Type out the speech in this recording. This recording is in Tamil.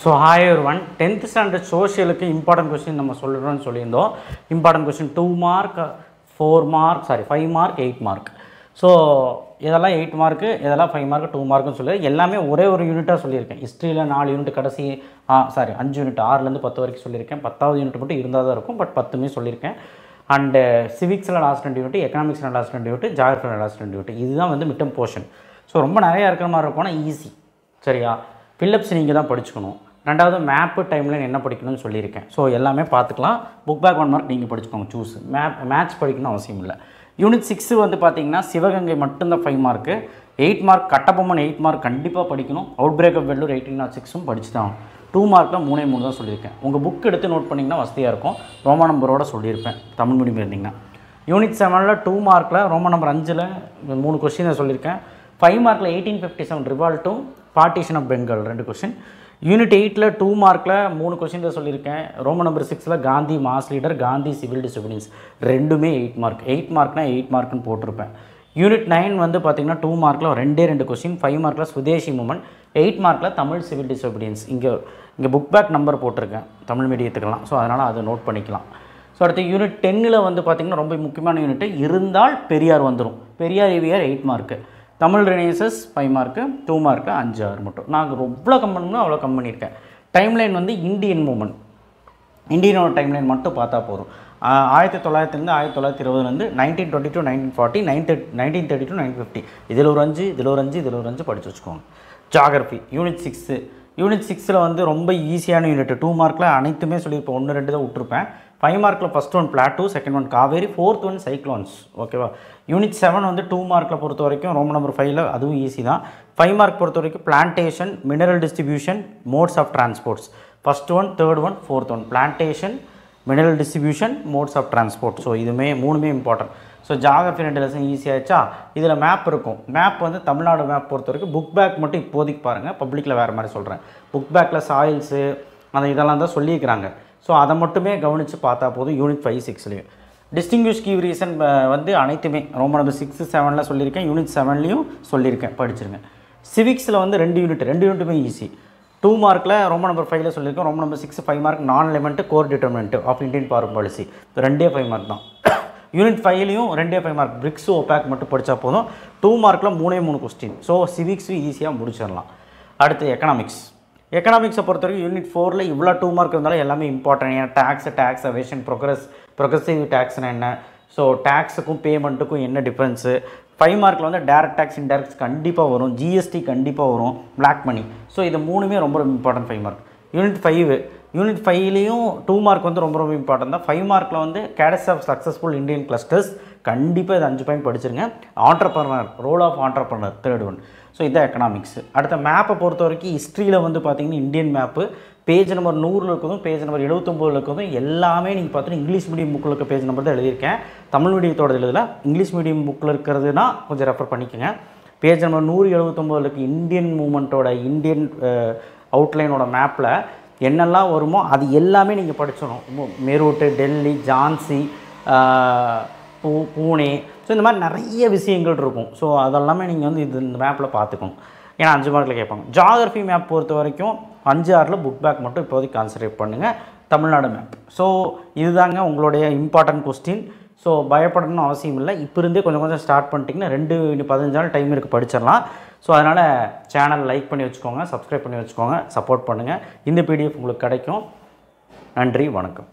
So hi everyone, 10th standard social important question நம்ம சொல்றோம்னு சொல்லியிருந்தோம். Important question 2 mark, 4 mark, 5 mark, 8 mark. So இதெல்லாம் 8 மார்க்கு, இதெல்லாம் 5 மார்க், 2 மார்க்குன்னு சொல்லி எல்லாமே ஒரே ஒரு யூனிட்டாக சொல்லியிருக்கேன். ஹிஸ்ட்ரியில் 4 யூனிட் கடைசி 5 யூனிட் 6லேருந்து 10 வரைக்கும் சொல்லியிருக்கேன். 10வது யூனிட் மட்டும் இருந்தால் தான் இருக்கும், பட் 10மே சொல்லியிருக்கேன். அண்டு சிவிக்ஸில் லாஸ்ட் 2 யூனிட், எக்கனாமிக்ஸில் லாஸ்ட் 2 யூனிட், ஜாகிரஃபியில் லாஸ்ட் 2 யூனிட். இதுதான் வந்து மிட்டம் போர்ஷன். ஸோ ரொம்ப நிறையா இருக்கிற மாதிரி இருக்கும்னா ஈஸி, சரியா? ஃபில்லப்ஸ் நீங்கள் தான் படிச்சுக்கணும். ரெண்டாவது மேப்பு டைம்லைன் என்ன படிக்கணும்னு சொல்லியிருக்கேன். ஸோ எல்லாமே பார்த்துக்கலாம். புக் பேக் 1 மார்க் நீங்கள் படிச்சுக்கோங்க, சூஸ். மேட்ச் படிக்கணும் அவசியம் இல்லை. யூனிட் 6 வந்து பார்த்தீங்கன்னா சிவகங்கை மட்டும்தான் 5 மார்க்கு. 8 மார்க் கட்டபொம்மன் 8 மார்க் கண்டிப்பாக படிக்கணும். அவுட் பிரேக் ஆஃப் வெள்ளூர் 1806 படிச்சு தான். 2 மார்க்கில் 3 தான் சொல்லியிருக்கேன். உங்கள் புக் எடுத்து நோட் பண்ணிங்கன்னா வசதியாக இருக்கும். ரோமா நம்பரோட சொல்லியிருப்பேன் தமிழ் மீடியம் இருந்தீங்கன்னா. யூனிட் 7ல் 2 மார்க்கில் ரோமா நம்பர் 5ல் 3 கொஸ்டின் சொல்லியிருக்கேன். 5 மார்க்கில் 1857 ரிவால்ட்டும் partition of Bengal 2 question. Unit 8ல் 2 மார்க்கில் 3 கொஸ்டின் தான் சொல்லியிருக்கேன். ரோமன் நம்பர் 6ல் Gandhi mass leader, Gandhi civil disciplines ரெண்டுமே 8 மார்க். 8 மார்க்னா 8 மார்க்குன்னு போட்டிருப்பேன். யூனிட் 9 வந்து பார்த்திங்கன்னா 2 மார்க்கில் 2 கொஸ்டின். 5 மார்க்கில் சுதேசி மூமெண்ட், 8 மார்க்கில் தமிழ் சிவில் டிசிப்ளின்ஸ். இங்கே புக் பேக் நம்பர் போட்டிருக்கேன் தமிழ் மீடியத்துக்கெல்லாம். ஸோ அதனால் அதை நோட் பண்ணிக்கலாம். ஸோ அடுத்து யூனிட் 10ல் வந்து பார்த்திங்கன்னா ரொம்ப முக்கியமான யூனிட் இருந்தால் பெரியார் வந்துடும். Periyar EVR 8 mark. Tamil renaissance 5 mark, 2 mark, 5 6 மட்டும். நான் எவ்வளோ கம் பண்ணணும் அவ்வளோ கம் பண்ணியிருக்கேன். டைம்லைன் வந்து இந்தியன் மூமெண்ட், இந்தியனோட டைம்லைன் மட்டும் பார்த்தா போதும். 1900 1920 1920 to 1940, 1930 to 1950. இதில் ஒரு 5, இதில் ஒரு 5, இதில் ஒரு 5 படித்து வச்சுக்கோங்க. Geography unit 6. யூனிட் 6ல் வந்து ரொம்ப ஈஸியான யூனிட். 2 மார்க்கில் அனைத்துமே சொல்லியிருப்பேன், 1 2 தான் விட்டுருப்பேன். 5 மார்க்கில் first one plateau, second one Kaveri, fourth one cyclones. ஓகேவா? யூனிட் 7 வந்து 2 மார்க்கில் பொறுத்த வரைக்கும் ரோமன் நம்பர் 5ல் அதுவும் ஈஸி தான். 5 மார்க் பொறுத்த வரைக்கும் plantation, mineral distribution, modes of transports. First one, third one, fourth one. Plantation, mineral distribution, modes of transport. So இதுமே 3மே இம்பார்ட்டன்ட். ஸோ ஜாகிரஃபி 2 லெசன் ஈஸியாகிடுச்சா? இதில் மேப் இருக்கும். மேப் வந்து தமிழ்நாடு மேப் பொறுத்த வரைக்கும் புக் பேக் மட்டும் இப்போதைக்கு பாருங்கள், பப்ளிக்கில் வேறு மாதிரி சொல்கிறேன். புக் பேக்கில் சாயில்ஸு அந்த இதெல்லாம் தான் சொல்லியிருக்கிறாங்க. ஸோ அதை மட்டுமே கவனித்து பார்த்தா போதும். யூனிட் 5 6லேயும் டிஸ்டிங்விஷ் கீ ரீசன் வந்து அனைத்துமே ரோமன் நம்பர் 6 7ல் சொல்லியிருக்கேன். யூனிட் 7லேயும் சொல்லியிருக்கேன், படிச்சிருங்க. சிவிக்ஸில் வந்து 2 யூனிட்டுமே ஈஸி. 2 மார்க்கில் ரோமன் நம்பர் 5ல் சொல்லியிருக்கேன். ரோமன் நம்பர் 6 5 மார்க் நான் element core determinant of Indian foreign policy 2 5 mark தான். யூனிட் 5லையும் 2 5 மார்க். பிரிக்ஸ் ஓபேக் மட்டும் படித்தா போதும். 2 மார்க்கில் 3 கொஸ்டின். ஸோ சிவிக்ஸும் ஈஸியாக முடிச்சிடலாம். அடுத்து எக்கனாமிக்ஸ். எக்கனாமிக்ஸை பொறுத்த வரைக்கும் யூனிட் 4ல் இவ்வளோ 2 மார்க் இருந்தாலும் எல்லாமே இம்பார்ட்டன்ட். ஏன்னா டேக்ஸ் அவேஷன், ப்ரொக்ரெசிவ் டேக்ஸ்னா என்ன, ஸோ டேக்ஸுக்கும் பேமெண்ட்டுக்கும் என்ன டிஃப்ரென்ஸு. 5 மார்க்கில் வந்து டேரக்ட் டேக்ஸ், இன்டேரக்ட்ஸ் கண்டிப்பாக வரும். ஜிஎஸ்டி கண்டிப்பாக வரும், பிளாக் மணி. ஸோ இது 3மே ரொம்ப இம்பார்ட்டன்ட் 5 மார்க். யூனிட் 5லேயும் 2 மார்க் வந்து ரொம்ப இம்பார்ட்டன்ட் தான். 5 மார்க்கில் வந்து cases of successful Indian clusters கண்டிப்பாக இது 5 பாயிண்ட் படிச்சிருங்க. Entrepreneur, role of entrepreneur, third one. So இதுதான் எக்கனாமிக்ஸ். அடுத்த மேப்பை பொறுத்த வரைக்கும் ஹிஸ்ட்ரியில் வந்து பார்த்தீங்கன்னா இந்தியன் மேப்பு பேஜ் நம்பர் 100 இருக்கிறதும் பேஜ் நம்பர் 79 இருக்கிறதும் எல்லாமே நீங்கள் பார்த்தீங்கன்னா இங்கிலீஷ் மீடியம் புக்கில் இருக்க பேஜ் நம்பர் தான் எழுதியிருக்கேன். தமிழ் மீடியத்தோட எழுதல. இங்கிலீஷ் மீடியம் புக்கில் இருக்கிறதுனா கொஞ்சம் ரெஃபர் பண்ணிக்கோங்க. பேஜ் நம்பர் 179 இருக்க இந்தியன் மூமெண்ட்டோட இந்தியன் அவுட்லைனோட மேப்பில் என்னெல்லாம் வருமோ அது எல்லாமே நீங்கள் படிச்சிடணும். மெரூட்டு, டெல்லி, ஜான்சி, பூனே, ஸோ இந்த மாதிரி நிறைய விஷயங்கள் இருக்கும். ஸோ அதெல்லாமே நீங்கள் வந்து இந்த மேப்பில் பார்த்துக்கணும். ஏன்னா 5 மார்க்கில் கேட்பாங்க. ஜாகிரஃபி மேப் பொறுத்த வரைக்கும் 5 6ல் புக் பேக் மட்டும் இப்போதைக்கு கான்சன்ட்ரேட் பண்ணுங்கள். தமிழ்நாடு மேப். ஸோ இதுதாங்க உங்களுடைய இம்பார்ட்டன்ட் கொஸ்டின். ஸோ பயப்படணும்னு அவசியம் இல்லை. இப்போ இருந்தே கொஞ்சம் ஸ்டார்ட் பண்ணிட்டீங்கன்னா 15 நாள் டைம் இருக்குது, படிச்சிடலாம். ஸோ அதனால் சேனல் லைக் பண்ணி வச்சுக்கோங்க, சப்ஸ்கிரைப் பண்ணி வச்சுக்கோங்க, சப்போர்ட் பண்ணுங்கள். இந்த PDF உங்களுக்கு கிடைக்கும். நன்றி, வணக்கம்.